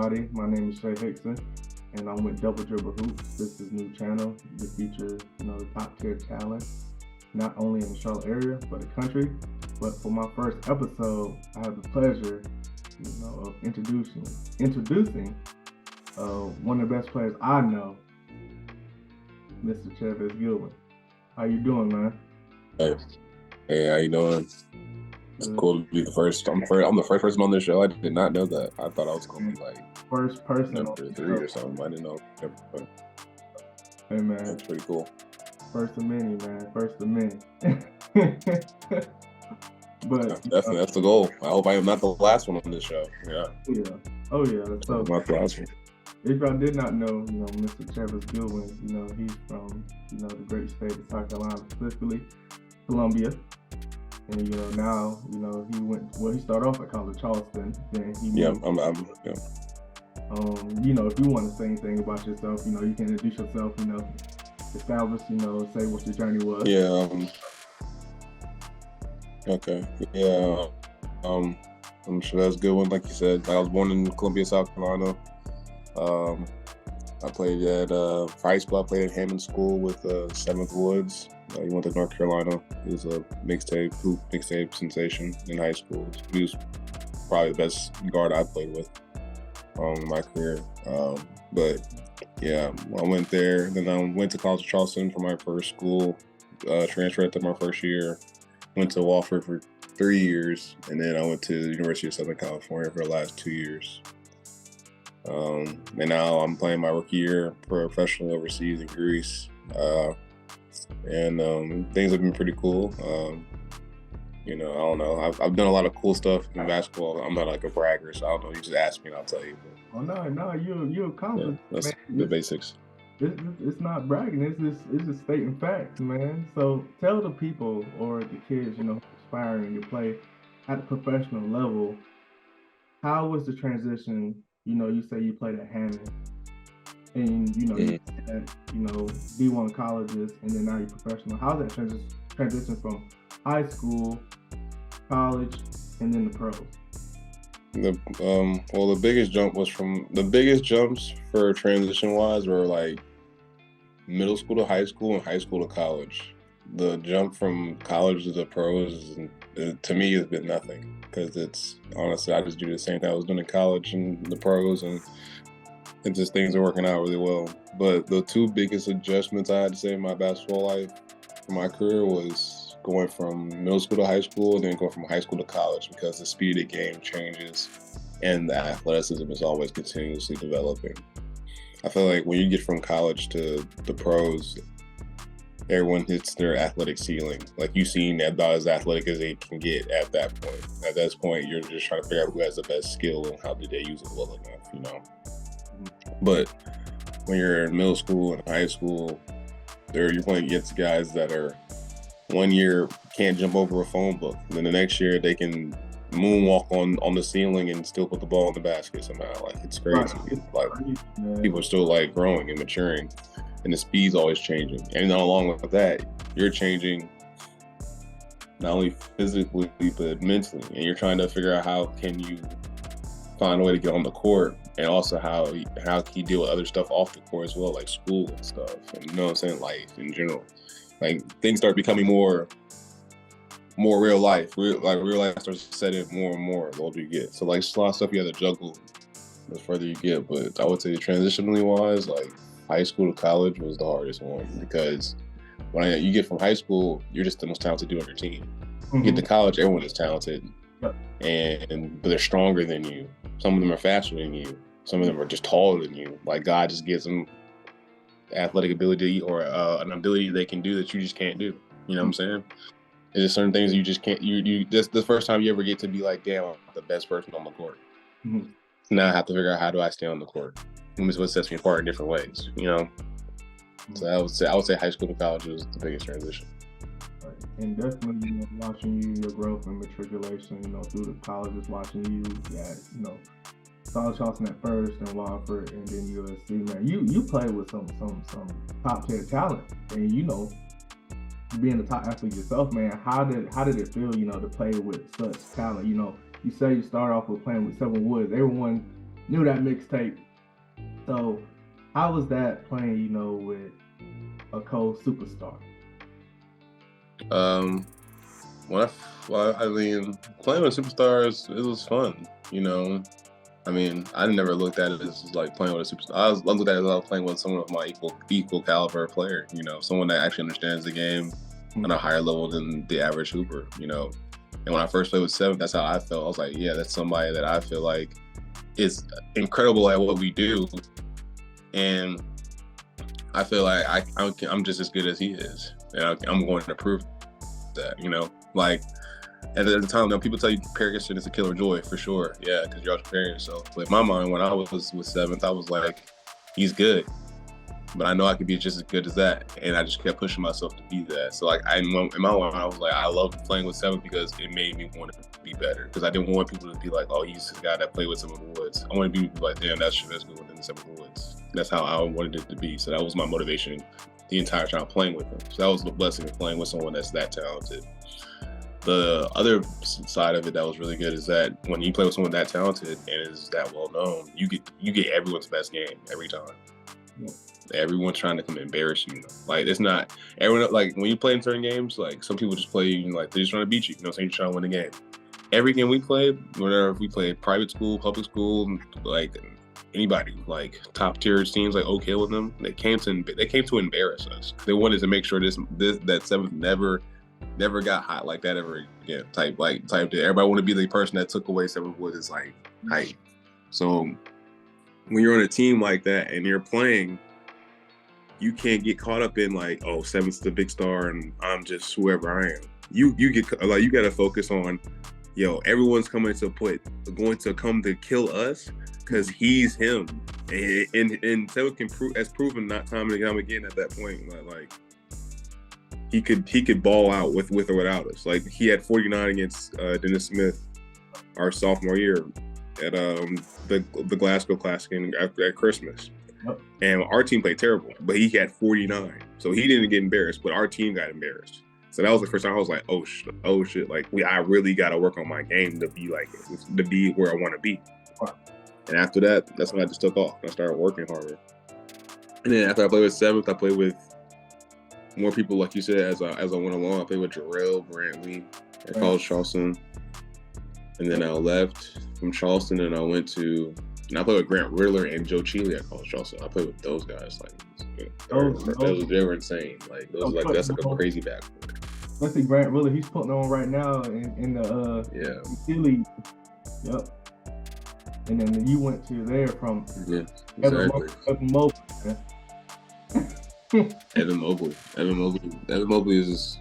everybody. My name is Shay Hickson, and I'm with Dribble Hoopz. This is a new channel that features, the top tier talent, not only in the Charlotte area but the country. But for my first episode, I have the pleasure, of introducing one of the best players I know, Mr. Chevez Goodwin. How you doing, man? Hey, how you doing? It's cool to be the first. I'm the first person on this show. I did not know that. I thought I was going to be like first person number 3 or something. I didn't know. Hey, man, that's pretty cool. First of many, man. First of many. But definitely, that's the goal. I hope I am not the last one on this show. Yeah. Oh yeah. So not the last one. If y'all did not know, Mr. Chevez Goodwin, he's from, the great state of South Carolina, specifically Columbia. And, now, he started off at College Charleston. Then he moved. If you want to say anything about yourself, you can introduce yourself, establish, say what your journey was. Okay. Yeah. I'm Chevez Goodwin, like you said. I was born in Columbia, South Carolina. I played at for high school. I played at Hammond School with 7th Woods. He went to North Carolina. He was a mixtape sensation in high school. He was probably the best guard I played with in my career. But yeah, I went there. Then I went to College Charleston for my first school. Transferred after my first year. Went to Wofford for 3 years, and then I went to the University of Southern California for the last 2 years. And now I'm playing my rookie year professionally overseas in Greece. And things have been pretty cool. I don't know. I've done a lot of cool stuff in basketball. I'm not like a bragger, so I don't know. You just ask me and I'll tell you. But, no, you accomplished. Yeah, that's man. The basics. It's not bragging. It's just stating facts, man. So tell the people or the kids, aspiring to play at a professional level. How was the transition? You say you played at Hammond, and you had D1 colleges, and then now you're professional. How's that transition from high school, college, and then the pros? The biggest jumps for transition wise were like middle school to high school and high school to college. The jump from college to the pros to me has been nothing, because it's honestly, I just do the same thing I was doing in college and the pros, and it just things are working out really well. But the two biggest adjustments I had to say in my basketball life for my career was going from middle school to high school and then going from high school to college, because the speed of the game changes and the athleticism is always continuously developing. I feel like when you get from college to the pros, everyone hits their athletic ceiling. Like, you've seen about as athletic as they can get at that point. At that point, you're just trying to figure out who has the best skill and how did they use it well enough, But when you're in middle school and high school, you're playing against guys that are 1 year can't jump over a phone book. And then the next year they can moonwalk on the ceiling and still put the ball in the basket somehow. Like, it's crazy. People are still like growing and maturing, and the speed's always changing. And along with that, you're changing not only physically but mentally, and you're trying to figure out how can you find a way to get on the court, and also how can you deal with other stuff off the court as well, like school and stuff, and life in general. Like, things start becoming more real life. Real life starts to set in more and more the older you get. So, like, just a lot of stuff you have to juggle the further you get. But I would say transitionally wise, like, high school to college was the hardest one, because when you get from high school, you're just the most talented dude on your team. Mm-hmm. You get to college, everyone is talented, but they're stronger than you. Some of them are faster than you. Some of them are just taller than you. Like, God just gives them athletic ability or an ability they can do that you just can't do. You know what I'm saying? There's just certain things you just can't. You that's the first time you ever get to be like, damn, I'm the best person on the court. Mm-hmm. Now I have to figure out, how do I stay on the court? This is what sets me apart in different ways. So I would say high school to college was the biggest transition. Right. And definitely, watching you, your growth and matriculation, through the colleges, watching you at, College Charleston at first, and Wofford, and then USC, man. You played with some top tier talent, and being a top athlete yourself, man. How did it feel, to play with such talent? You say you start off with playing with 7 Woods. Everyone, knew that mixtape. So how was that playing, with a co-superstar? Well, I mean, playing with superstars, it was fun. I mean, I never looked at it as like playing with a superstar. I looked at it as I was playing with someone of my equal caliber player. Someone that actually understands the game on a higher level than the average hooper. And when I first played with Seventh, that's how I felt. I was like, yeah, that's somebody that I feel like is incredible at what we do, and I feel like I'm just as good as he is, and I'm going to prove that. Like at the time, people tell you comparison is a killer joy for sure. Yeah, because you're always comparing yourself. But in my mind, when I was with Seventh, I was like, he's good, but I know I could be just as good as that, and I just kept pushing myself to be that. So like in my mind, I was like, I loved playing with Seventh because it made me want to be better. Because I didn't want people to be like, oh, he's the guy that played with Seventh Woods. I wanted people to be like, damn, that's Chevez Goodwin in the Seventh Woods. That's how I wanted it to be. So that was my motivation the entire time playing with him. So that was the blessing of playing with someone that's that talented. The other side of it that was really good is that when you play with someone that talented and is that well known, you get everyone's best game every time. Yeah. Everyone's trying to come embarrass you. Like it's not everyone. Like when you play in certain games, like some people just play like they're just trying to beat you. Saying you're trying to win the game. Every game we played, whenever we played private school, public school, like anybody, like top tier teams like Oak Hill with them, they came to embarrass us. They wanted to make sure that Seventh never got hot like that ever again. Type that everybody want to be the person that took away Seventh Woods' like height. So when you're on a team like that and you're playing, you can't get caught up in like, oh, Seventh's the big star and I'm just whoever I am. You got to focus on, everyone's going to come to kill us because he's him, and Seventh has proven not time and time again at that point, like he could ball out with or without us. Like he had 49 against Dennis Smith our sophomore year at the Glasgow Classic at Christmas. Yep. And our team played terrible, but he had 49, so he didn't get embarrassed, but our team got embarrassed. So that was the first time I was like, oh shit, like I really got to work on my game to be where I want to be. Wow. And after that, that's when I just took off. I started working harder. And then after I played with Seventh, I played with more people, like you said, as I went along. I played with Jarrell Brantley at College Charleston, and then I left from Charleston and I went to. And I played with Grant Riller and Joe Chile at College Charleston. I played with those guys. Like they were insane. Like those, that's like a crazy backcourt. Let's see, Grant Riller. He's putting on right now in the Chile. Yep. And then you went to there from exactly. Evan Mobley. Evan Mobley is.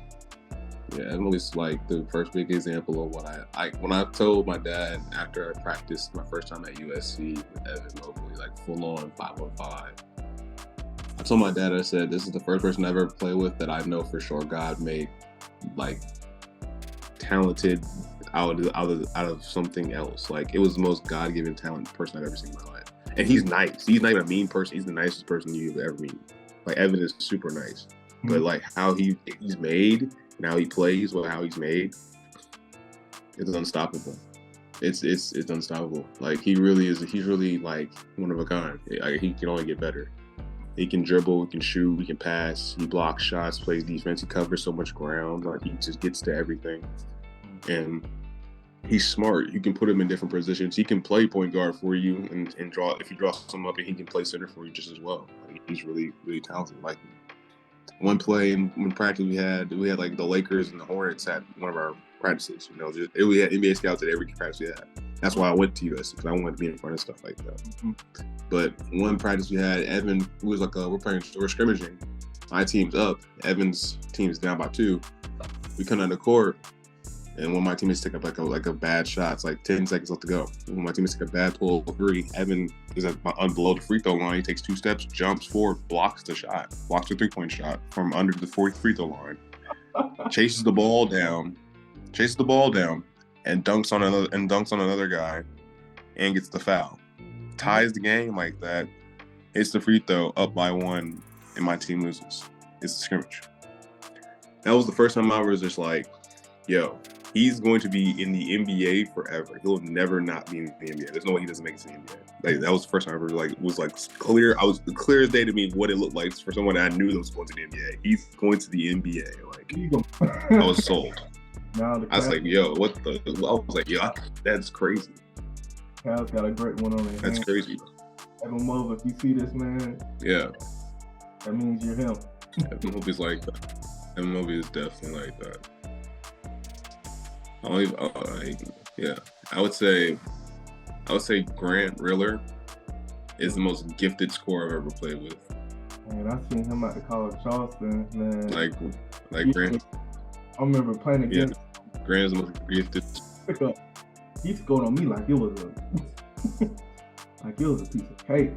Evan Mobley's like the first big example of what I when I told my dad after I practiced my first time at USC with Evan Mobley, like full on 5-on-5. I told my dad, I said, this is the first person I ever played with that I know for sure God made like talented out of something else. Like it was the most God-given talented person I've ever seen in my life. And he's nice. He's not even a mean person. He's the nicest person you've ever met. Like Evan is super nice. But like how he's made and how he plays, or how he's made, it's unstoppable. It's unstoppable. Like he really is. He's really like one of a kind. He can only get better. He can dribble, he can shoot, he can pass, he blocks shots, plays defense, he covers so much ground. Like he just gets to everything. And he's smart. You can put him in different positions. He can play point guard for you and draw. If you draw some up, and he can play center for you just as well. Like, he's really, really talented. Like one play in practice we had like the Lakers and the Hornets at one of our practices. We had NBA scouts at every practice we had. That's why I went to USC, because I wanted to be in front of stuff like that. Mm-hmm. But one practice we had, Evan, was like we're scrimmaging. My team's up. Evan's team's down by 2. We come down the court, and when my teammates take up like a bad shot, it's like 10 seconds left to go. When my teammates take a bad pull 3, Evan is below the free throw line. He takes 2 steps, jumps forward, blocks the 3-point shot from under the free throw line, chases the ball down, and dunks on another guy, and gets the foul. Ties the game like that. Hits the free throw, up by 1, and my team loses. It's the scrimmage. That was the first time I was just like, yo, he's going to be in the NBA forever. He'll never not be in the NBA. There's no way he doesn't make it to the NBA. Like that was the first time I ever was clear. I was clear as day to me what it looked like for someone that I knew that was going to the NBA. He's going to the NBA. Like I was sold. I was like, yo, what the? I was like, yo, that's crazy. Cal's got a great one on it. That's crazy. Evan Mobley, if you see this, man, yeah, that means you're him. Evan Mobley's like that. Evan Mobley is definitely like that. I would say Grant Riller is the most gifted scorer I've ever played with. Man, I seen him at the College Charleston, man. Like Grant. I remember playing against. Yeah, Grant is the most gifted. He scored on me like it was a piece of cake.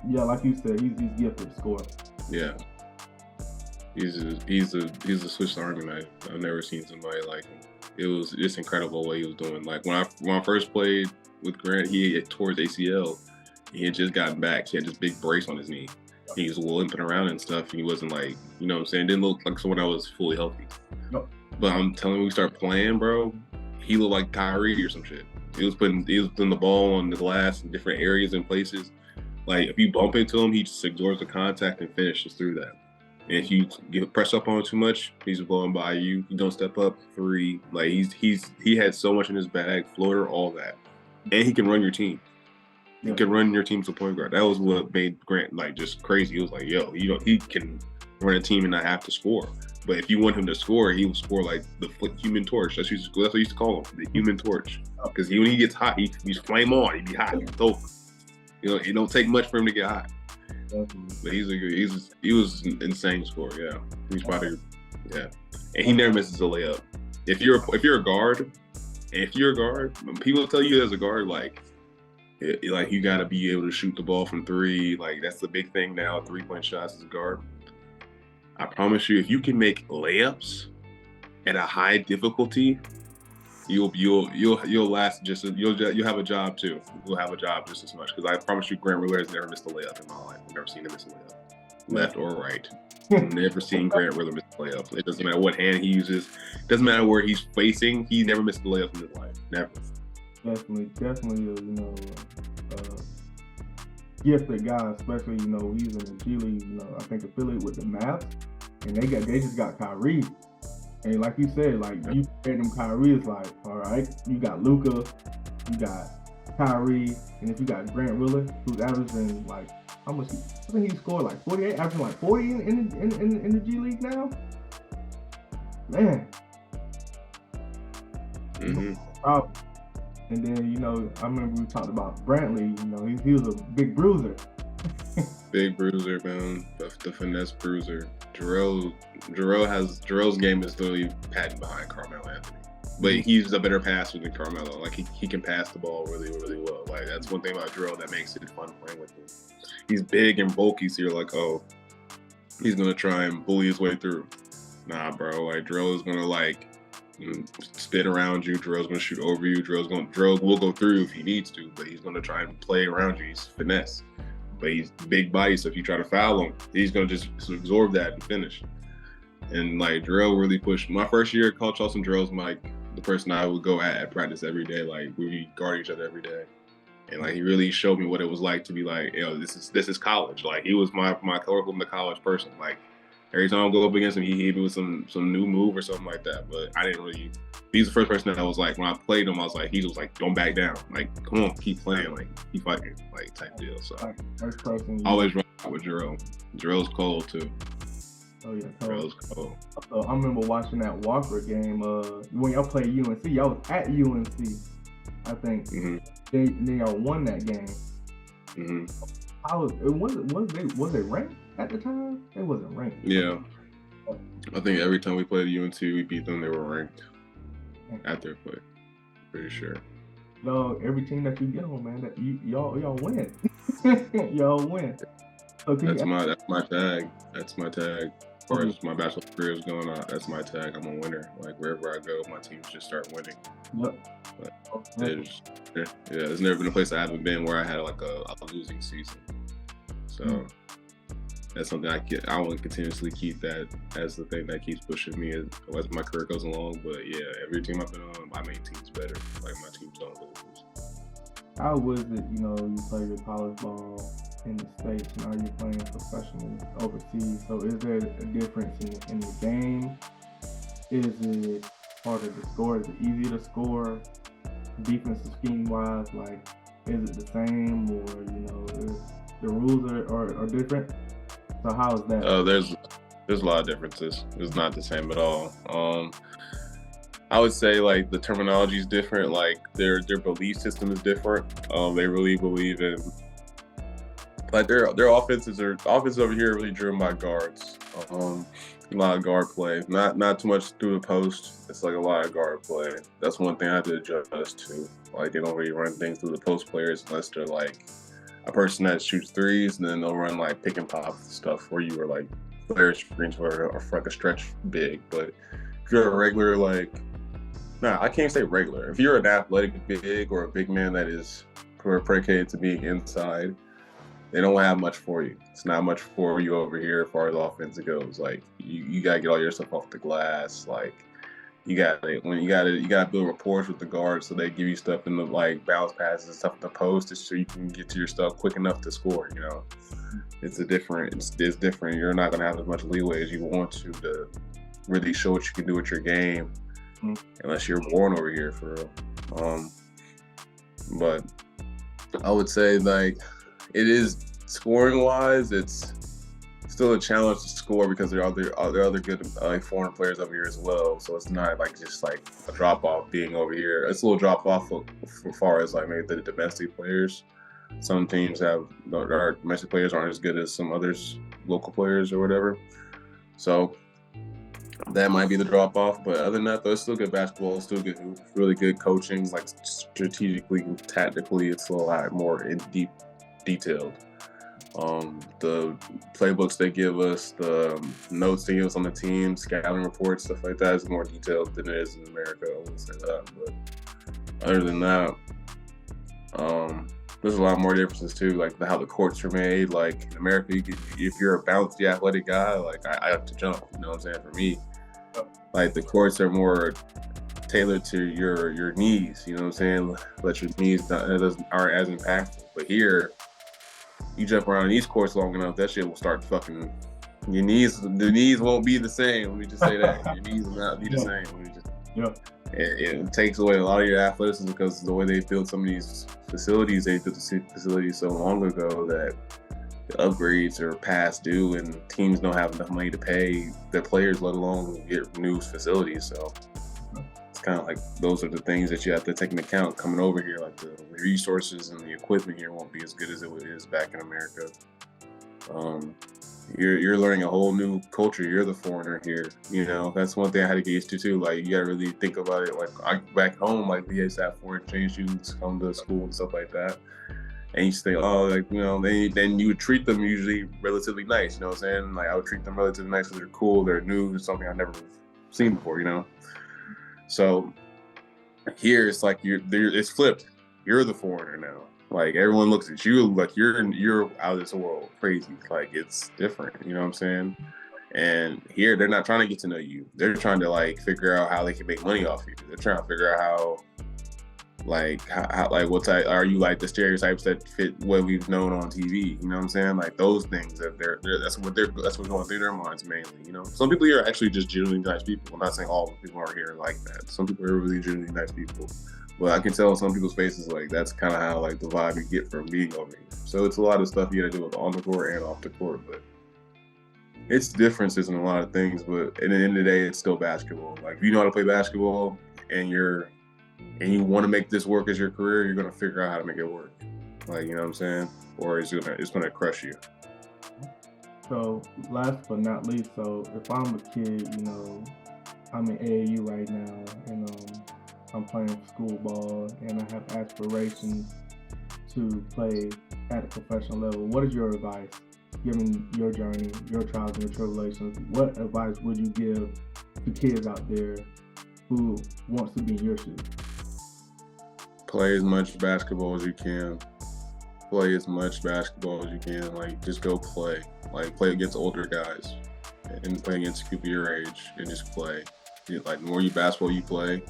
Like you said, he's gifted scorer. Yeah. He's a Swiss Army knife. I've never seen somebody like him. It was just incredible what he was doing. Like when I first played with Grant, he had tore his ACL. He had just gotten back. He had this big brace on his knee. He was limping around and stuff. He wasn't like, you know what I'm saying? Didn't look like someone that was fully healthy. Nope. But I'm telling you, we start playing, bro. He looked like Kyrie or some shit. He was putting the ball on the glass in different areas and places. Like if you bump into him, he just absorbs the contact and finishes through that. And if you press up on him too much, he's blowing by you. You don't step up, three. Like he had so much in his bag, floater, all that, and he can run your team. He can run your team to point guard. That was what made Grant like just crazy. He was like, yo, he can run a team and not have to score. But if you want him to score, he will score like the Human Torch. That's what I used to call him, the Human Torch. Because when he gets hot, he's flame on. He be hot. It don't take much for him to get hot. But he was an insane scorer. Yeah, he's probably and he never misses a layup. If you're a guard, people tell you as a guard like you got to be able to shoot the ball from three. Like that's the big thing now. 3-point shots as a guard. I promise you, if you can make layups at a high difficulty, you'll last you'll have a job too. You'll have a job just as much because I promise you, Grant Riller has never missed a layup in my life. I've never seen him miss a layup, left or right. I've never seen Grant Riller miss a layup. It doesn't matter what hand he uses. It doesn't matter where he's facing. He never missed a layup in his life. Never. Definitely, gifted guy, especially he's in the G League. I think affiliated with the Mavs, and they just got Kyrie. And like you said, like you paid them Kyrie, it's like, all right, you got Luka, you got Kyrie, and if you got Grant Riller, who's averaging like how much? I think he scored like 48, averaging like 40 in the G League now. Man. Mm-hmm. And then I remember we talked about Brantley. He was a big bruiser. Big bruiser, man. The finesse bruiser. Jarrell's game is literally patent behind Carmelo Anthony. But he's a better passer than Carmelo. Like he can pass the ball really, really well. Like that's one thing about Jarrell that makes it fun playing with him. He's big and bulky, so you're like, oh, he's gonna try and bully his way through. Nah, bro. Like Jarrell is gonna spin around you. Jarrell's gonna shoot over you. Jarrell will go through if he needs to, but he's gonna try and play around you. He's finesse. But he's big body, so if you try to foul him, he's gonna just absorb that and finish. And Jarrell really pushed. My first year at College Charleston, Jarrell's the person I would go at practice every day. Like we guard each other every day, and he really showed me what it was like to be like, this is college. Like he was my welcome to college person. Like every time I go up against him, he hit me with some new move or something like that. But I didn't really. He's the first person that I was like, when I played him, I was like, he was like, don't back down. Like, come on, keep playing. Like, keep fighting. Like, type deal. So, I always run out with Jarrell. Jarrell's cold, too. Oh, yeah. Jarrell's cold. So, I remember watching that Wofford game when y'all played UNC. Y'all was at UNC, I think. Mm-hmm. Then y'all won that game. Mm-hmm. Was they ranked at the time? They wasn't ranked. Yeah. I think every time we played UNC, we beat them, they were ranked. At their play, pretty sure. No, every team that you get on, man, that y'all win. Y'all win. So that's my tag. That's my tag. As far as my bachelor career is going on, that's my tag. I'm a winner. Like wherever I go, my teams just start winning. Yep. There's never been a place I haven't been where I had a losing season. So that's something I want to continuously keep that as the thing that keeps pushing me as my career goes along. But yeah, every team I've been on, I make teams better. Like my teams don't lose. How was it, you play your college ball in the States, now you're playing professionally overseas. So is there a difference in the game? Is it harder to score? Is it easier to score? Defensive scheme wise, like, is it the same, or is the rules are different? So how is that? There's a lot of differences. It's not the same at all. I would say like the terminology is different. Like their belief system is different. They really believe in like their offenses over here are really driven by guards. A lot of guard play. Not too much through the post. It's like a lot of guard play. That's one thing I had to adjust to. Like they don't really run things through the post players unless they're like a person that shoots threes, and then they'll run like pick and pop stuff where you are like flare screens for like a stretch big. But if you're a regular I can't say regular. If you're an athletic big or a big man that is predicated to being inside, they don't have much for you. It's not much for you over here as far as offense goes. Like you gotta get all your stuff off the glass. Like you gotta build rapport with the guards so they give you stuff in the like bounce passes and stuff in the post so you can get to your stuff quick enough to score. It's different. You're not gonna have as much leeway as you want to really show what you can do with your game. Unless you're born over here for real. But I would say like it is scoring wise, it's still a challenge to score because there are other good foreign players over here as well. So it's not like just like a drop off being over here. It's a little drop off as far as like maybe the domestic players. Some teams our domestic players aren't as good as some others local players or whatever. So that might be the drop off, but other than that, though, it's still good basketball. It's still good, really good coaching. Like strategically and tactically, it's a lot more detailed. The playbooks they give us, the notes they give us on the team, scouting reports, stuff like that is more detailed than it is in America. I wouldn't say that, but other than that, there's a lot more differences too, like how the courts are made. Like in America, if you're a bouncy athletic guy, like I have to jump. You know what I'm saying? For me, like the courts are more tailored to your knees. You know what I'm saying? Let your knees aren't as impactful. But here, you jump around these courts long enough, that shit will start fucking your knees. The knees won't be the same. Let me just say that your knees will not be the same. It takes away a lot of your athleticism because the way they built some of these facilities, they built the facilities so long ago that the upgrades are past due and teams don't have enough money to pay their players, let alone get new facilities. So it's kind of like those are the things that you have to take into account coming over here. Like the resources and the equipment here won't be as good as it is back in America. You're learning a whole new culture. You're the foreigner here. That's one thing I had to get used to too. Like you gotta really think about it. Like back home, like we used to have foreign exchange students come to school and stuff like that. And you think, then you would treat them usually relatively nice. You know what I'm saying? Like I would treat them relatively nice because they're cool, they're new, it's something I've never seen before. So here it's like it's flipped. You're the foreigner now. Like everyone looks at you like you're out of this world, crazy. Like it's different, you know what I'm saying? And here they're not trying to get to know you. They're trying to like figure out how they can make money off you. They're trying to figure out how what type are you, like the stereotypes that fit what we've known on TV. You know what I'm saying? Like those things that that's what's going through their minds mainly. Some people here are actually just genuinely nice people. I'm not saying all people are here like that. Some people are really genuinely nice people. But I can tell on some people's faces, like, that's kind of how, like, the vibe you get from being over here. So it's a lot of stuff you got to do with on the court and off the court. But it's differences in a lot of things. But at the end of the day, it's still basketball. Like, if you know how to play basketball and you want to make this work as your career, you're going to figure out how to make it work. Like, you know what I'm saying? Or it's going to crush you. So, last but not least, so if I'm a kid, I'm in AAU right now, and I'm playing school ball and I have aspirations to play at a professional level. What is your advice, given your journey, your trials and your tribulations? What advice would you give to kids out there who wants to be in your shoes? Play as much basketball as you can. play as much basketball as you can. Like, just go play. Like, play against older guys and play against people your age and just play. Like, the more basketball you play,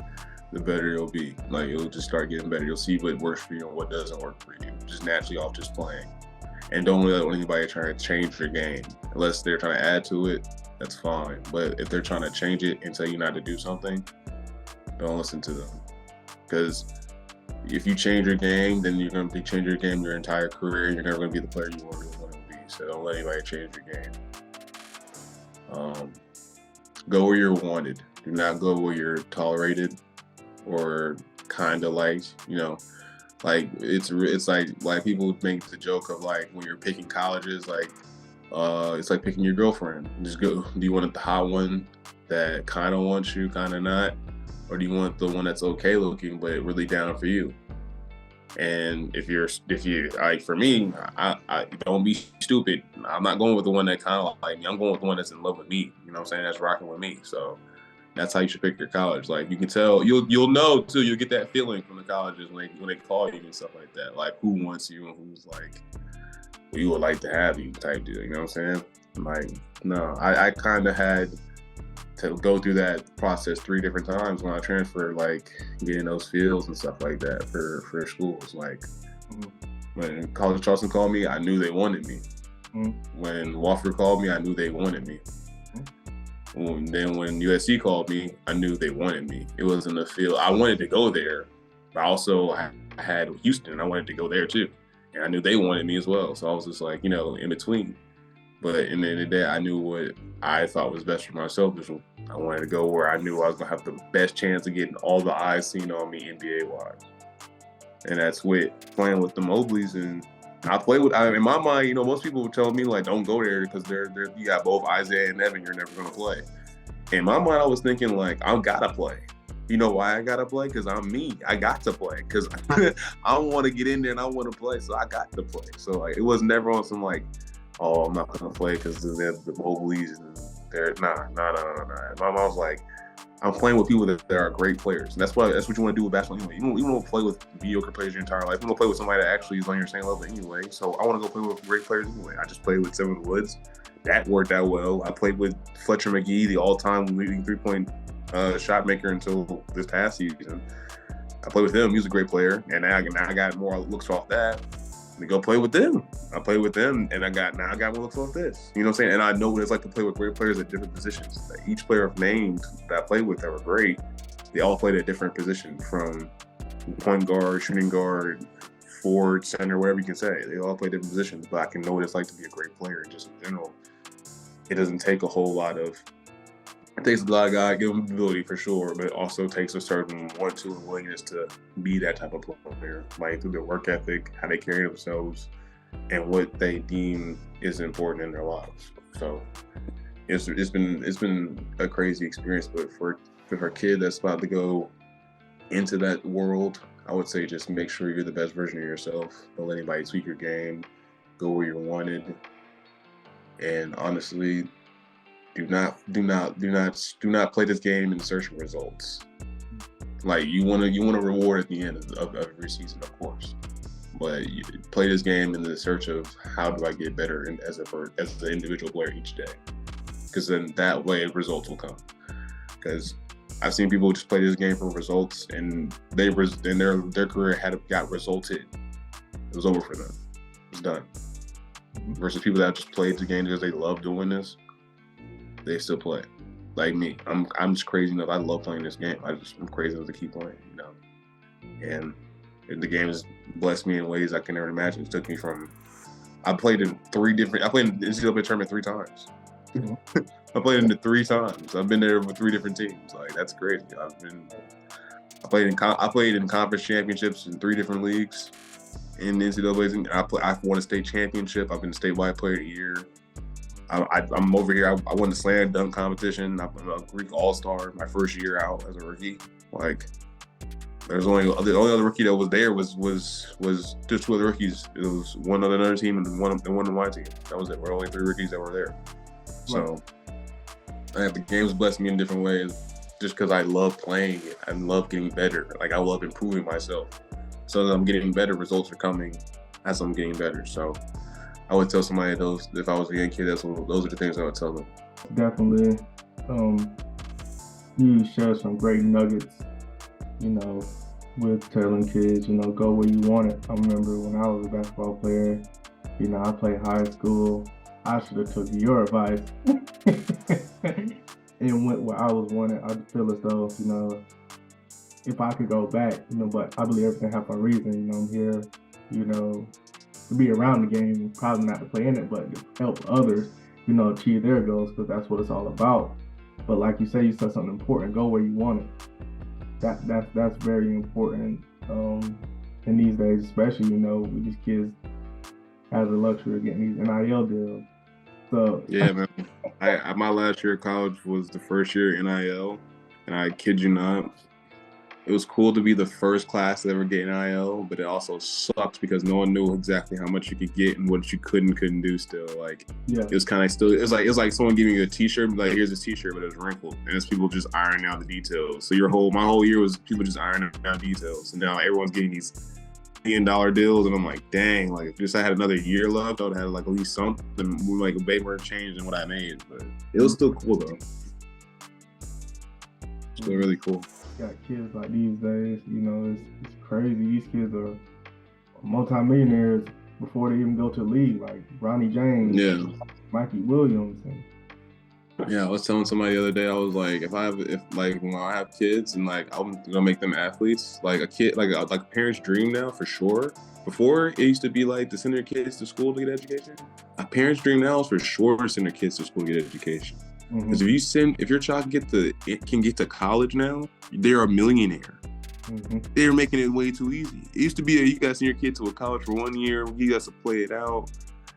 the better it'll be. Like, it'll just start getting better. You'll see what works for you and what doesn't work for you, just naturally off just playing. And don't let anybody try to change your game. Unless they're trying to add to it, that's fine. But if they're trying to change it and tell you not to do something, don't listen to them. Because if you change your game, then you're going to change your game your entire career. You're never going to be the player you want to be. So don't let anybody change your game. Go where you're wanted. Do not go where you're tolerated or kind of liked. You know, like it's like people make the joke of like when you're picking colleges, like it's like picking your girlfriend. Just go. Do you want the hot one that kind of wants you, kind of not, or do you want the one that's okay looking but really down for you? And if you like, for me, I don't be stupid. I'm not going with the one that kind of like me. I'm going with the one that's in love with me. You know what I'm saying? That's rocking with me. So that's how you should pick your college. Like, you can tell, you'll know too. You'll get that feeling from the colleges when they call you and stuff like that. Like, who wants you and who's like, well, you would like to have you type deal. You know what I'm saying? Like, no, I kind of had to go through that process 3 different times when I transferred, like getting those fields and stuff like that for schools. Like, when College Charleston called me, I knew they wanted me. When Wofford called me, I knew they wanted me. Then when USC called me, I knew they wanted me. It was in the field. I wanted to go there, but also I had Houston, and I wanted to go there too. And I knew they wanted me as well. So I was just like, you know, in between. But in the end of the day, I knew what I thought was best for myself. I wanted to go where I knew I was going to have the best chance of getting all the eyes seen on me NBA-wise. And that's with playing with the Mobleys. And I play with, in my mind, you know, most people would tell me, like, don't go there because you got both Isaiah and Evan, you're never going to play. In my mind, I was thinking, like, I've got to play. You know why I got to play? Because I'm me. I got to play. Because I want to get in there and I want to play. So I got to play. So, like, it was never on some, like, oh, I'm not going to play because they're the Mobleys and they're nah. My mom's like, I'm playing with people that are great players. And that's what you want to do with basketball anyway. You don't play with mediocre players your entire life. You want to play with somebody that actually is on your same level anyway. So I want to go play with great players anyway. I just played with Seven Woods. That worked out well. I played with Fletcher Magee, the all-time leading 3-point shot maker until this past season. I played with him. He was a great player. And now I got more looks off that. To go play with them. I played with them, and I got more looks off this. You know what I'm saying? And I know what it's like to play with great players at different positions. Like, each player I've named that I played with that were great, they all played at a different position, from point guard, shooting guard, forward, center, whatever you can say. They all play different positions, but I can know what it's like to be a great player. Just in general, it doesn't take a whole lot of. It takes a lot of God-given ability for sure, but it also takes a certain want to and willingness to be that type of player, like through their work ethic, how they carry themselves, and what they deem is important in their lives. So it's been a crazy experience, but for a kid that's about to go into that world, I would say just make sure you're the best version of yourself. Don't let anybody tweak your game. Go where you're wanted, and honestly, do not play this game in search of results. Like, you want a reward at the end of every season, of course, but you play this game in the search of how do I get better as an individual player each day, because then that way results will come. Because I've seen people just play this game for results, and their career got resulted. It was over for them. It's done. Versus people that just played the game because they love doing this. They still play. Like me, I'm just crazy enough. I love playing this game. I'm crazy enough to keep playing, you know. And the game has blessed me in ways I can never imagine. It took me from I played in the NCAA tournament 3 times. I played in it 3 times. I've been there with 3 different teams. Like, that's crazy. I played in conference championships in 3 different leagues in the NCAA. I won a state championship. I've been statewide player of the year. I'm over here. I won the slam dunk competition. I'm a Greek all-star my first year out as a rookie. Like, there's the only other rookie that was there was just 2 other rookies. It was one on another team and one on my team. That was it. We're only 3 rookies that were there. So the game's blessed me in different ways, just because I love playing it. I love getting better. Like, I love improving myself. So as I'm getting better, results are coming. as I'm getting better. So I would tell somebody those, if I was a young kid, those are the things I would tell them. Definitely. You shared some great nuggets, you know, with telling kids, you know, go where you want it. I remember when I was a basketball player, you know, I played high school. I should have took your advice and went where I was wanted. I feel as though, you know, if I could go back, you know, but I believe everything happens for a reason. You know, I'm here, you know, to be around the game, probably not to play in it, but to help others, you know, achieve their goals, because that's what it's all about. But like you said something important, go where you want it. That's very important in these days, especially, you know, with these kids have the luxury of getting these NIL deals. So yeah, man. My last year of college was the first year NIL, and I kid you not, it was cool to be the first class to ever get NIL, but it also sucks because no one knew exactly how much you could get and what you couldn't do still. Like, yeah. It was kind of still, it was like someone giving you a t-shirt, like, here's this t-shirt, but it was wrinkled. And it's people just ironing out the details. So my whole year was people just ironing out details. And now everyone's getting these $1 million deals. And I'm like, dang, like, if I had another year left, I would have had like at least something, like a bit more change than what I made. But it was still cool though. Still really cool. Got kids like these days, you know, it's crazy. These kids are multimillionaires before they even go to the league, like Ronnie James, yeah, Mikey Williams. Yeah, I was telling somebody the other day, I was like, when I have kids and like I'm gonna make them athletes, like a kid, like a parent's dream now for sure. Before it used to be like to send their kids to school to get education. A parent's dream now is for sure to send their kids to school to get education. Because if your child can get to college now, they're a millionaire. They're making it way too easy. It used to be that you got to send your kid to a college for 1 year, he has to play it out.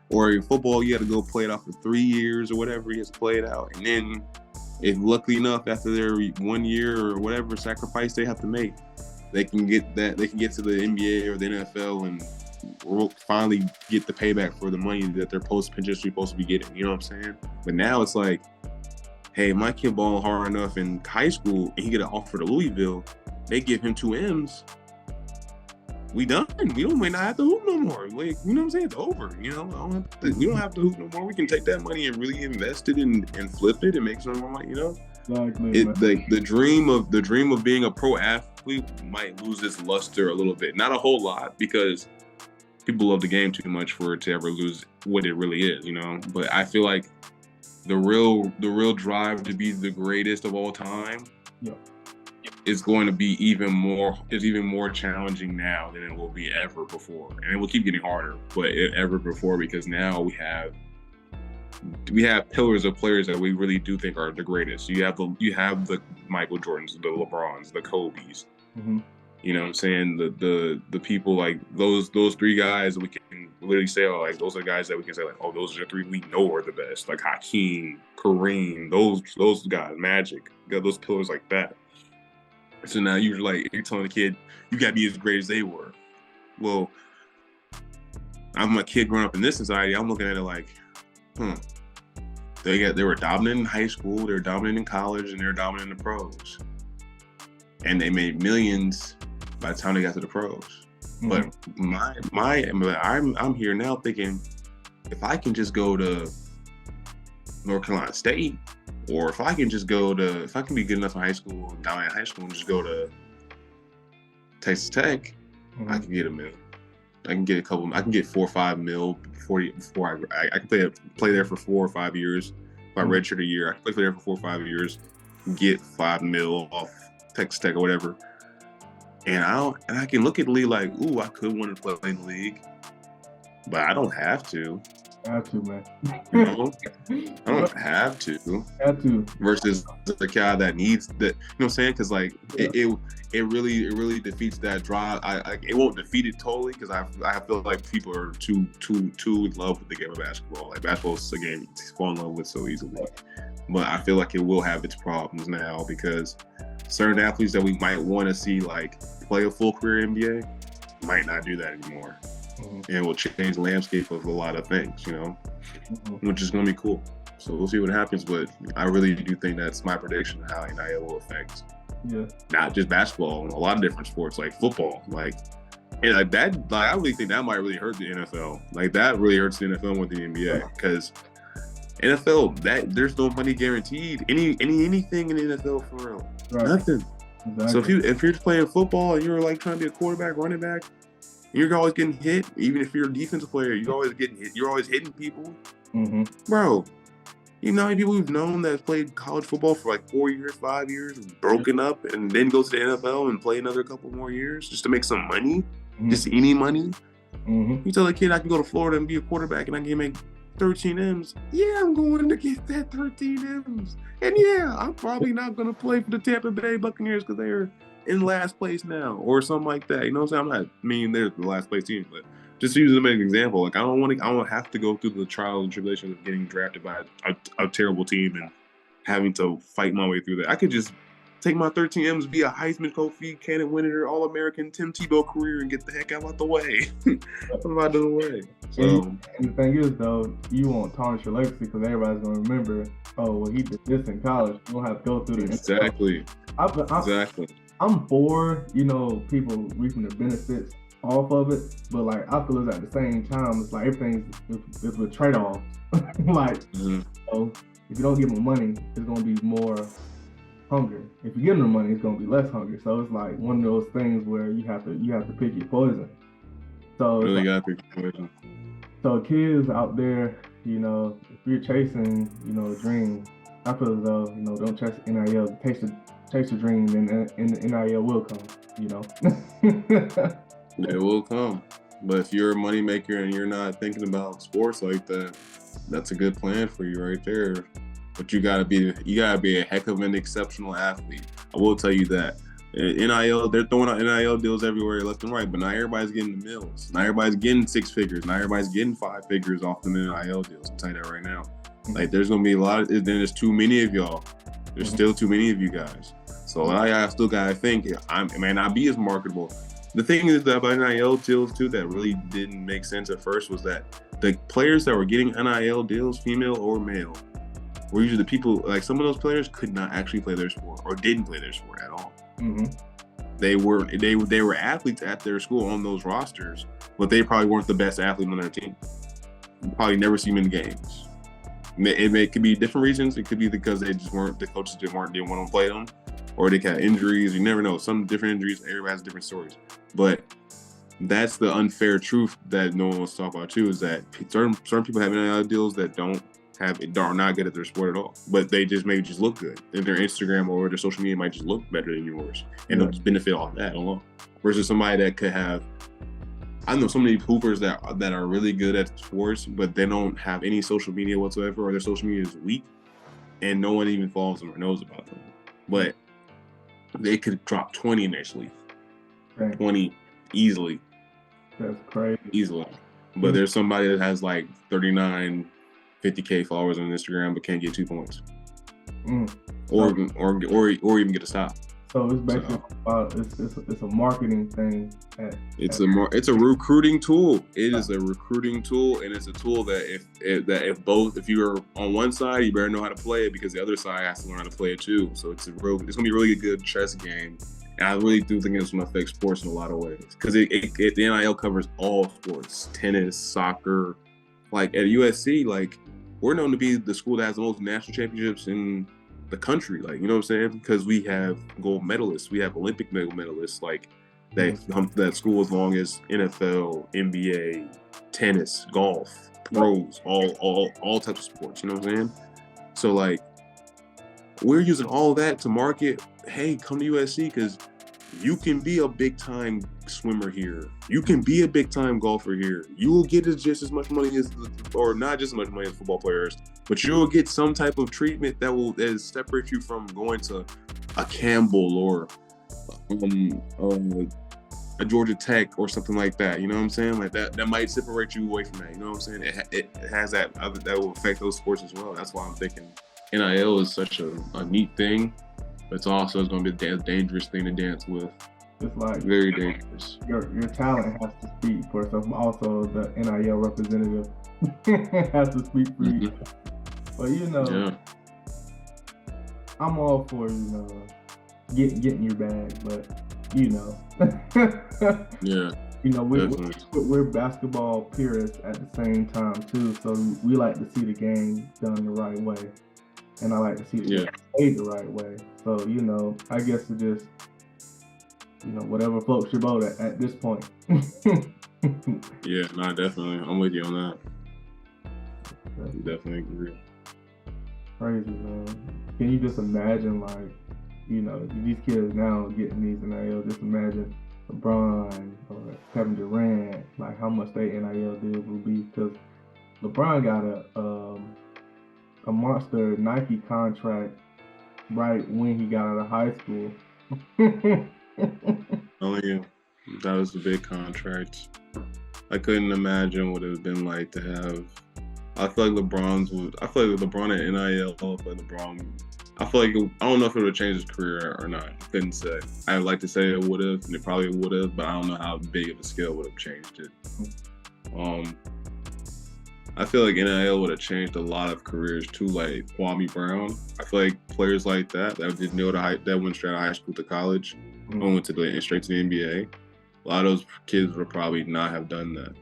Or in football, you got to go play it out for 3 years or whatever, he has to play it out. And then, if luckily enough, after their 1 year or whatever sacrifice they have to make, they can get to the NBA or the NFL and we'll finally get the payback for the money that they're potentially supposed to be getting. You know what I'm saying? But now it's like, hey, my kid balling hard enough in high school and he get an offer to Louisville, they give him 2 M's. We done. We might not have to hoop no more. Like, you know what I'm saying? It's over. You know, we don't have to hoop no more. We can take that money and really invest it and flip it and make some more money. You know, exactly. The dream of being a pro athlete might lose its luster a little bit. Not a whole lot, because people love the game too much for it to ever lose what it really is. You know, but I feel like the real drive to be the greatest of all time is going to be even more challenging now than it will be ever before, and it will keep getting harder, but ever before, because now we have pillars of players that we really do think are the greatest. You have the Michael Jordans, the LeBrons, the Kobes. You know what I'm saying? The people like those 3 guys we can literally say, oh, like those are guys that we can say like, oh, those are the 3 we know are the best, like Hakeem, Kareem, those guys, Magic, you got those pillars like that. So now you're telling the kid, you gotta be as great as they were. Well, I'm a kid growing up in this society, I'm looking at it like, they were dominant in high school, they were dominant in college, and they were dominant in the pros. And they made millions by the time they got to the pros. But I'm here now thinking, if I can just go to North Carolina State, or if I can be good enough in high school and dominate high school and just go to Texas Tech, I can get $1 million. I can get I can get 4 or 5 mil before I can play there for 4 or 5 years. If I redshirt a year, I can play there for 4 or 5 years, get 5 mil off Texas Tech or whatever. And I can look at the league like, ooh, I could want to play in the league, but I don't have to. Have to, man. You know? I don't have to. Have to. Versus the guy that needs that. You know what I'm saying? Because like it really defeats that drive. It won't defeat it totally, because I feel like people are too in love with the game of basketball. Like, basketball is a game to fall in love with so easily. But I feel like it will have its problems now, because certain athletes that we might want to see like play a full career NBA might not do that anymore. And it will change the landscape of a lot of things, you know, which is going to be cool. So we'll see what happens, but I really do think that's my prediction of how NIL will affect not just basketball, a lot of different sports, like football. Like, And like that, like I really think that might really hurt the NFL. Like that really hurts the NFL with the NBA because NFL there's no money guaranteed. Anything in the NFL for real, nothing. Exactly. So if you're playing football and you're like trying to be a quarterback, running back, you're always getting hit. Even if you're a defensive player, you're always getting hit. You're always hitting people, bro. You know how many people we've known that played college football for like 4 years, 5 years, broken up, and then go to the NFL and play another couple more years just to make some money, just any money. You tell a kid I can go to Florida and be a quarterback and I can make 13 M's. Yeah, I'm going to get that 13 M's. And yeah, I'm probably not going to play for the Tampa Bay Buccaneers because they're in last place now or something like that. You know what I'm saying? They're the last place team, but just to use them as an example, like I don't have to go through the trials and tribulations of getting drafted by a terrible team and having to fight my way through that. I could just take my 13 M's, be a Heisman Trophy, Cannon winner, All-American, Tim Tebow career, and get the heck out the way. I'm out of the way. So, and the thing is, though, you won't tarnish your legacy because everybody's going to remember, oh, well, he did this in college. You don't have to go through this. Exactly. Exactly. I'm for, people reaping the benefits off of it, but like I feel it's at the same time, it's like everything's it's with trade-offs. Like, so if you don't give them money, it's gonna be more hunger. If you give them the money, it's gonna be less hunger. So it's like one of those things where you have to pick your poison. So really gotta pick your poison. So kids out there, if you're chasing, a dream, I feel as though, don't chase NIL, chase the dream, and the NIL will come. It will come. But if you're a moneymaker and you're not thinking about sports like that, that's a good plan for you right there. But you gotta be a heck of an exceptional athlete. I will tell you that. NIL, they're throwing out NIL deals everywhere left and right, but not everybody's getting the mills. Not everybody's getting 6 figures. Not everybody's getting 5 figures off the NIL deals. I'll tell you that right now. Like there's gonna be a lot then there's too many of y'all. There's still too many of you guys. So I still gotta think it may not be as marketable. The thing is that about NIL deals too that really didn't make sense at first was that the players that were getting NIL deals, female or male, were usually the people, like some of those players could not actually play their sport or didn't play their sport at all. They were athletes at their school on those rosters, but they probably weren't the best athlete on their team. You probably never see them in games. It could be different reasons. It could be because the coaches didn't want to play them, or they had injuries. You never know. Some different injuries. Everybody has different stories. But that's the unfair truth that no one wants to talk about too. Is that certain people have NIL deals that are not good at their sport at all, but they just maybe just look good. And their Instagram or their social media might just look better than yours, and they'll just benefit off that alone. Versus somebody that could have. I know so many hoopers that are really good at sports, but they don't have any social media whatsoever, or their social media is weak, and no one even follows them or knows about them. But they could drop 20 initially. 20 easily. That's crazy. Easily. But there's somebody that has like 39, 50K followers on Instagram but can't get 2 points. Or even get a stop. So it's basically about it's a marketing thing. It's a recruiting tool. It is a recruiting tool, and it's a tool that if you're on one side, you better know how to play it because the other side has to learn how to play it too. So it's gonna be a really good chess game. And I really do think it's gonna affect sports in a lot of ways because the NIL covers all sports, tennis, soccer. Like at USC, like we're known to be the school that has the most national championships in the country, like, you know what I'm saying? Because we have gold medalists, we have Olympic medalists, like that school as long as NFL, NBA, tennis, golf, pros, all types of sports, you know what I'm saying? So like we're using all of that to market, hey, come to USC because you can be a big time swimmer here. You can be a big time golfer here. You will get just as much money or not just as much money as football players, but you'll get some type of treatment that will separate you from going to a Campbell or a Georgia Tech or something like that. You know what I'm saying? Like that might separate you away from that. You know what I'm saying? It has that will affect those sports as well. That's why I'm thinking NIL is such a neat thing. It's also going to be a dangerous thing to dance with. It's like very dangerous. Your talent has to speak for itself. Also, the NIL representative has to speak for you. But I'm all for getting your bag, but Yeah. You know, Definitely. we're basketball purists at the same time too, so we like to see the game done the right way, and I like to see the Yeah. game played the right way. So you know, I guess it just whatever floats your boat at this point. Yeah, no, definitely. I'm with you on that. Definitely agree. Crazy, man. Can you just imagine, like, these kids now getting these NIL? Just imagine LeBron or Kevin Durant, like how much they NIL deals will be, because LeBron got a monster Nike contract right when he got out of high school. Oh yeah, that was a big contract. I couldn't imagine what it would have been like to have. I feel like LeBron at NIL, but LeBron. I feel like I don't know if it would have changed his career or not. I couldn't say. I'd like to say it would have, and it probably would have, but I don't know how big of a scale would have changed it. I feel like NIL would have changed a lot of careers too, like Kwame Brown. I feel like players like that didn't know that went straight out of high school to college, and went straight to the NBA. A lot of those kids would probably not have done that,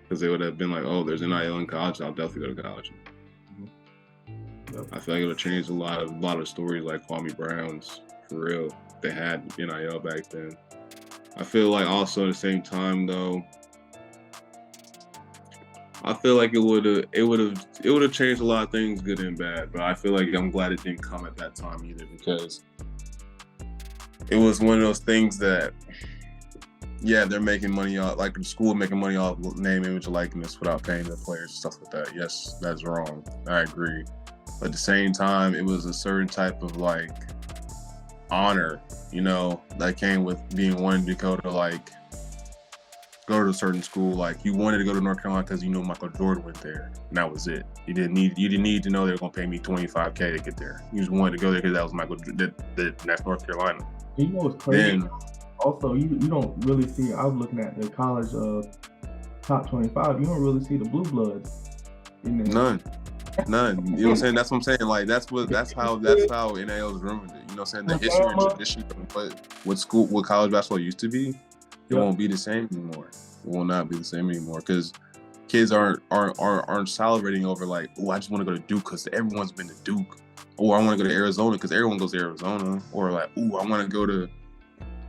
because they would have been like, oh, there's NIL in college, I'll definitely go to college. Yep. I feel like it would have changed a lot of stories like Kwame Brown's, for real. They had NIL back then. I feel like also at the same time though, I feel like it would have changed a lot of things, good and bad. But I feel like I'm glad it didn't come at that time either, because it was one of those things that, yeah, they're making money off, like the school making money off name, image, and likeness without paying the players and stuff like that. Yes, that's wrong. I agree. But at the same time, it was a certain type of like honor, that came with being wanting to go to a certain school. Like you wanted to go to North Carolina because Michael Jordan went there, and that was it. You didn't need to know they were gonna pay me $25K to get there. You just wanted to go there because that was Michael. That's North Carolina. You know what's crazy? Then, also, you don't really see. I was looking at the college top 25. You don't really see the blue bloods in there. None. You know what I'm saying? That's what I'm saying. Like that's how NIL is ruined it. You know what I'm saying? The history and tradition of what college basketball used to be, it won't be the same anymore. It will not be the same anymore, because kids aren't salivating over like, oh, I just want to go to Duke because everyone's been to Duke, or I want to go to Arizona because everyone goes to Arizona, or like, oh, I want to go to,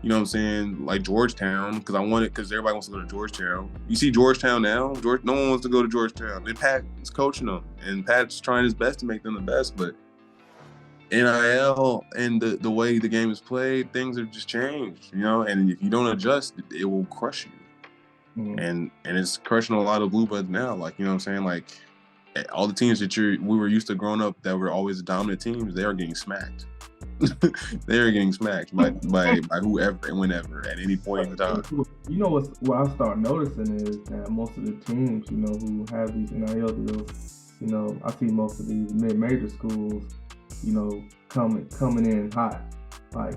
you know what I'm saying, like Georgetown because everybody wants to go to Georgetown. You see Georgetown now, no one wants to go to Georgetown. And Pat is coaching them, and Pat's trying his best to make them the best, but NIL and the way the game is played, things have just changed, and if you don't adjust, it will crush you. And it's crushing a lot of blue bloods now, like, you know what I'm saying, like all the teams that we were used to growing up that were always the dominant teams, they are getting smacked. They are getting smacked by whoever and whenever at any point in time. You know what I start noticing is that most of the teams, who have these NIL deals, I see most of these mid-major schools, coming in hot. Like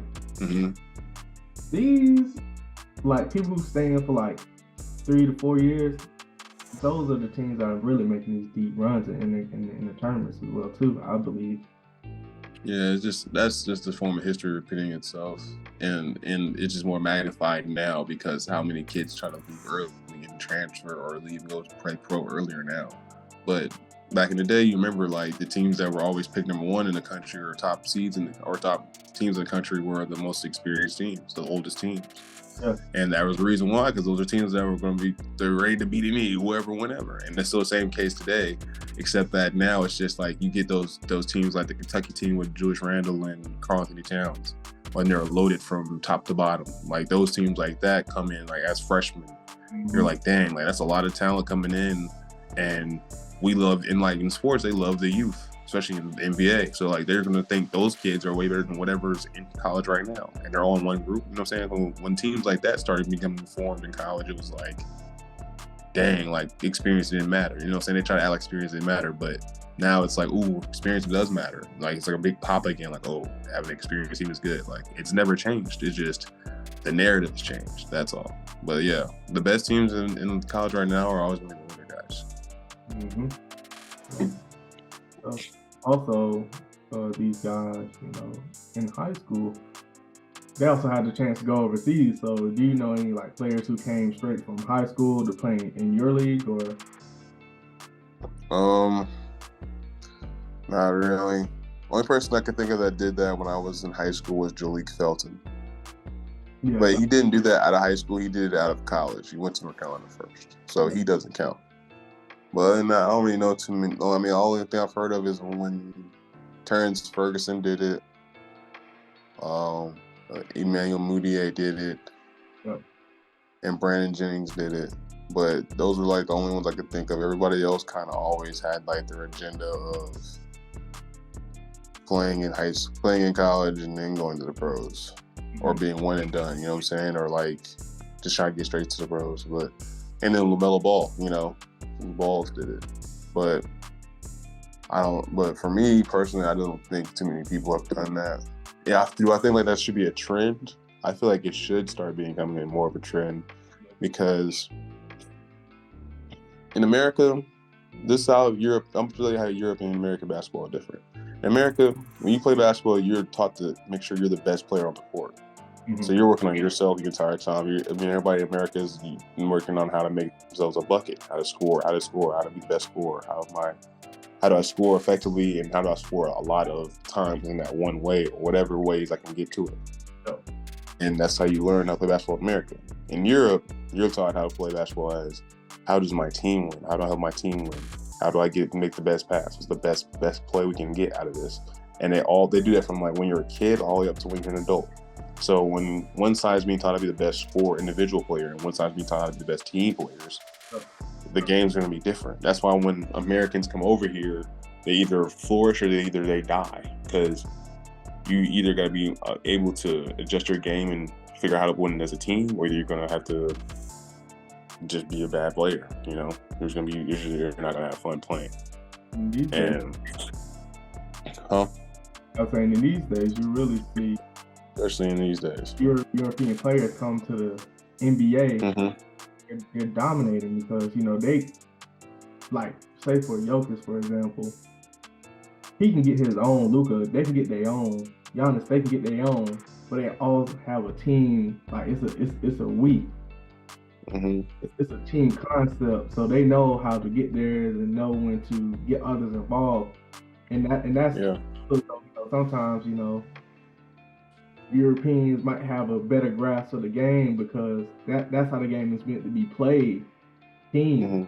these, like people who stay in for like 3 to 4 years, those are the teams that are really making these deep runs in the tournaments as well too, I believe. Yeah, that's just a form of history repeating itself, and it's just more magnified now because how many kids try to leave early and transfer or leave and go to play pro earlier now. But back in the day, you remember like the teams that were always picked number one in the country or top seeds or top teams in the country were the most experienced teams, the oldest teams. Yeah. And that was the reason why, because those are teams that were going to be, they're ready to beat any, whoever, whenever. And that's still the same case today, except that now it's just like you get those teams like the Kentucky team with Julius Randle and Karl Anthony Towns, when they're loaded from top to bottom. Like those teams like that come in like as freshmen. You're like, dang, like that's a lot of talent coming in. And we love, in sports, they love the youth, especially in the NBA. So like they're gonna think those kids are way better than whatever's in college right now, and they're all in one group. You know what I'm saying? When teams like that started becoming formed in college, it was like, dang, like experience didn't matter. You know what I'm saying? They try to act like experience didn't matter, but now it's like, ooh, experience does matter. Like it's like a big pop again. Like, oh, having experience, he was good. Like it's never changed. It's just the narrative has changed. That's all. But yeah, the best teams in college right now are always going to be the winner guys. Also, these guys, in high school, they also had the chance to go overseas. So do you know any like players who came straight from high school to playing in your league or? Not really. Only person I could think of that did that when I was in high school was Jalik Felton. Yeah. But he didn't do that out of high school. He did it out of college. He went to North Carolina first. So he doesn't count. But I don't really know too many. I mean, the only thing I've heard of is when Terrence Ferguson did it. Emmanuel Mudiay did it. Yep. And Brandon Jennings did it. But those were like the only ones I could think of. Everybody else kind of always had like their agenda of playing in college and then going to the pros, or being one and done. You know what I'm saying? Or like just trying to get straight to the pros. But and then LaMelo Ball, Balls did it. But But for me personally, I don't think too many people have done that. Yeah, do I think like that should be a trend? I feel like it should start becoming more of a trend because in America, this side of Europe, I'm familiar how Europe and American basketball are different. In America, when you play basketball, you're taught to make sure you're the best player on the court. Mm-hmm. So you're working on yourself the entire time. Everybody in America is working on how to make themselves a bucket, how to score, how to be the best scorer, how do I score effectively, and how do I score a lot of times in that one way, or whatever ways I can get to it. Oh. And that's how you learn how to play basketball in America. In Europe, you're taught how to play basketball as, how does my team win? How do I help my team win? How do I make the best pass? What's the best play we can get out of this? And they do that from like when you're a kid all the way up to when you're an adult. So when one side's being taught to be the best individual player and one side's being taught to be the best team players, the game's going to be different. That's why when Americans come over here, they either flourish or they die, because you either got to be able to adjust your game and figure out how to win as a team, or you're going to have to just be a bad player. You're not going to have fun playing. And I'm saying in these days, you really see, especially in these days, European players come to the NBA. Mm-hmm. They're dominating because, they, like, say for Jokic, for example, he can get his own. Luka, they can get their own. Giannis, they can get their own. But they all have a team. Like, it's a we. Mm-hmm. It's a team concept. So they know how to get theirs and know when to get others involved. And that's sometimes, Europeans might have a better grasp of the game because that's how the game is meant to be played. Team. Mm-hmm.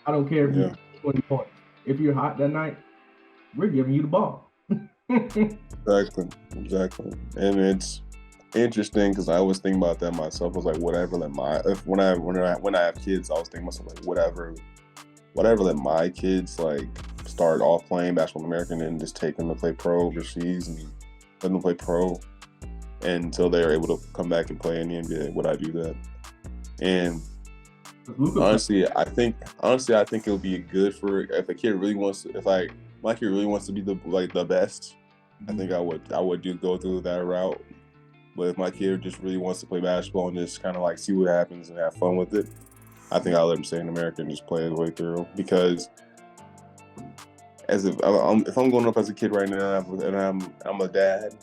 I don't care if you 20 points. If you're hot that night, we're giving you the ball. Exactly. And it's interesting because I always think about that myself. I was like, when I have kids, I always think myself like, whatever let my kids like start off playing basketball in America and then just take them to play pro overseas and let them play pro until they're able to come back and play in the NBA. Would I do that? And honestly, I think it would be good for if a kid really wants to, if my kid really wants to be the best. Mm-hmm. I think I would go through that route. But if my kid just really wants to play basketball and just kind of like see what happens and have fun with it, I think I'll let him stay in America and just play his way through. Because if I'm going up as a kid right now and I'm a dad.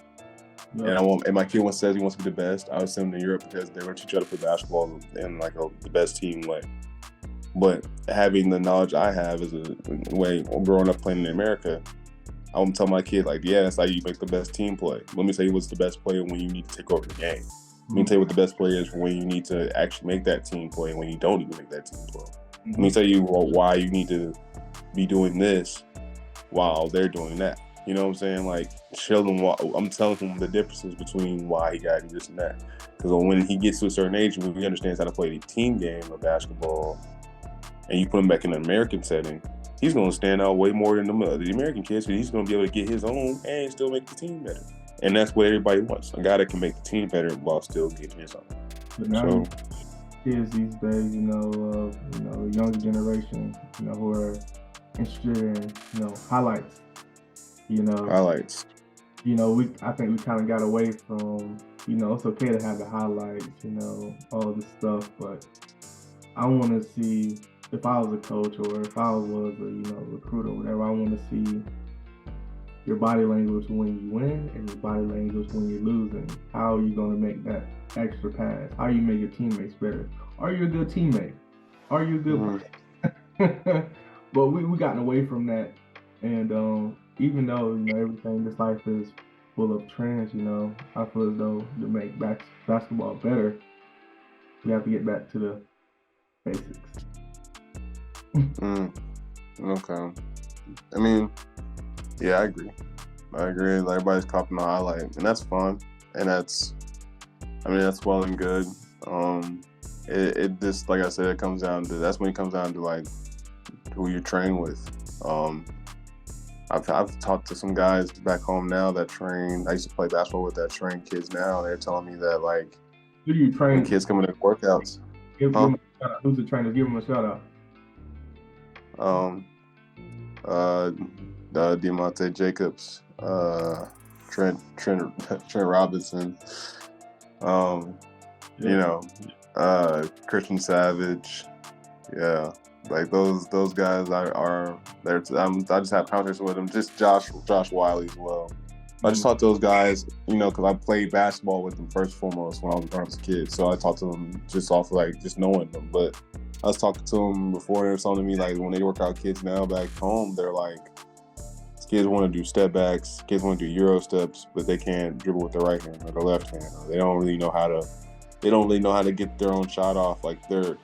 Yeah. And my kid says he wants to be the best, I would send him to Europe because they're going to teach you how to play basketball in like the best team way. But having the knowledge I have as a way growing up playing in America, I would tell my kid like, yeah, that's how you make the best team play. Let me tell you what's the best player when you need to take over the game. Mm-hmm. Let me tell you what the best player is when you need to actually make that team play and when you don't even make that team play. Mm-hmm. Let me tell you why you need to be doing this while they're doing that. You know what I'm saying? Like, show them I'm telling him the differences between why he got to do this and that. Because when he gets to a certain age, when he understands how to play the team game of basketball, and you put him back in an American setting, he's going to stand out way more than the American kids. He's going to be able to get his own and still make the team better. And that's what everybody wants. A guy that can make the team better while still getting his own. But now kids these days, younger generation, who are interested in, highlights. Highlights. I think we kind of got away from, it's okay to have the highlights, all this stuff, but I want to see, if I was a coach or if I was a, recruiter or whatever, I want to see your body language when you win and your body language when you're losing. How are you going to make that extra pass? How you make your teammates better? Are you a good teammate? Are you a good person? But we gotten away from that. And even though, everything, this life is full of trends, I feel as though to make basketball better, we have to get back to the basics. Okay. I mean, yeah, I agree. Everybody's copying the highlight, and that's fun. And that's well and good. It just, like I said, it comes down to, that's when it comes down to like who you train with. I've talked to some guys back home now that train. I used to play basketball with that train kids now. They're telling me that like, who do you train? When kids come in to workouts. Give them a shout out. Who's the trainer? Give them a shout out. Demonte Jacobs, Trent Robinson, Christian Savage, yeah, like those guys are there. I just have conversations with them. Just Josh Wiley as well. I just talked to those guys, because I played basketball with them first and foremost when I was a kid. So I talked to them just off like just knowing them. But I was talking to them before, they were telling me like when they work out kids now back home, they're like, kids want to do step backs, kids want to do Euro steps, but they can't dribble with their right hand or their left hand. Or they don't really know how to get their own shot off. Like their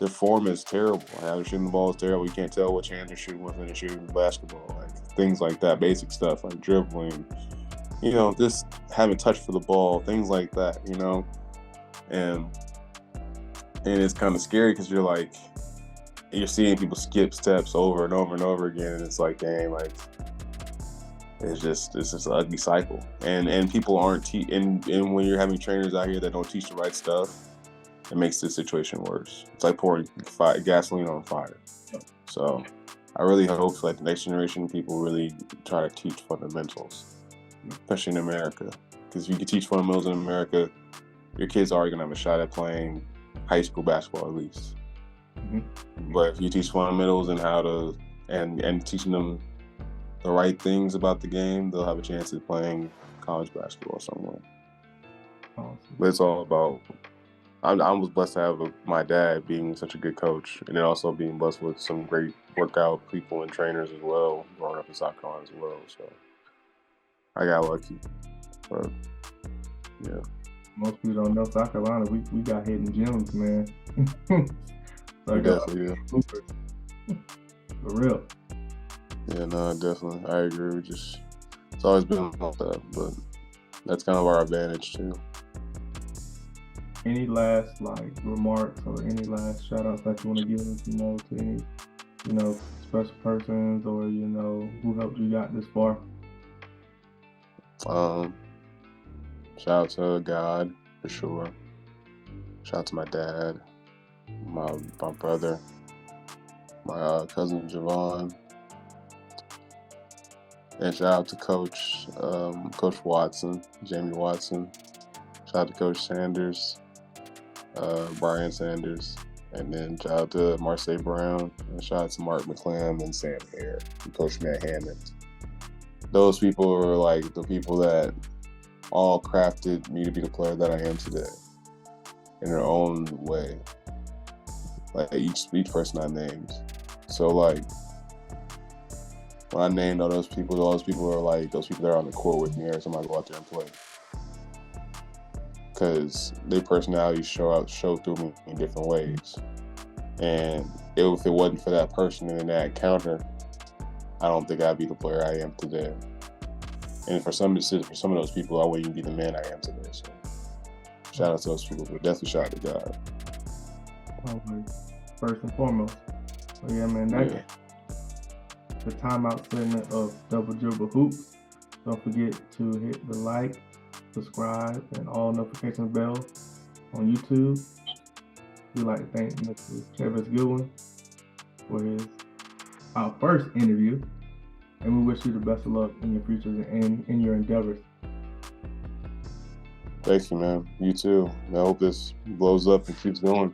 form is terrible. How they're shooting the ball is terrible. You can't tell which hand they're shooting with when they're shooting basketball. Like things like that, basic stuff like dribbling, just having touch for the ball, things like that, and it's kind of scary because you're seeing people skip steps over and over and over again, and it's like, dang, like it's just an ugly cycle, and people aren't and when you're having trainers out here that don't teach the right stuff, it makes the situation worse. It's like pouring gasoline on fire. So I really hope like the next generation of people really try to teach fundamentals, especially in America, because if you can teach fundamentals in America, your kids are already gonna have a shot at playing high school basketball at least. But if you teach fundamentals and how to and teaching them the right things about the game, they'll have a chance at playing college basketball somewhere. Awesome. But it's all about. I was blessed to have my dad being such a good coach, and then also being blessed with some great workout people and trainers as well, growing up in South Carolina as well. So I got lucky. But yeah. Most people don't know South Carolina. We got hidden gems, man. So definitely, yeah. For real. Yeah, no, definitely. I agree. It's always been like that, but that's kind of our advantage too. Any last remarks or any last shout outs that you want to give, to any, special persons or, who helped you got this far? Shout out to God for sure. Shout out to my dad, my brother, my cousin Javon, and shout out to Coach Watson, Jamie Watson. Shout out to Coach Sanders, Brian Sanders, and then shout out to Marseille Brown, and shout out to Mark McClam and Sam Hare, and Coach Matt Hammond. Those people are like the people that all crafted me to be the player that I am today in their own way. Like each person I named. So like when I named all those people are like those people that are on the court with me every time I go out there and play. Because their personalities show through me in different ways. And if it wasn't for that person and that encounter, I don't think I'd be the player I am today. And for some of those people, I wouldn't even be the man I am today. So shout out to those people, but definitely shout out to God. First and foremost. So yeah, man, that's the timeout segment of Double Dribble Hoops. Don't forget to hit the like, subscribe, and all notification bells on YouTube. We'd like to thank Mr. Chevez Goodwin for our first interview, and we wish you the best of luck in your futures and in your endeavors. Thank you, man. You too. I hope this blows up and keeps going.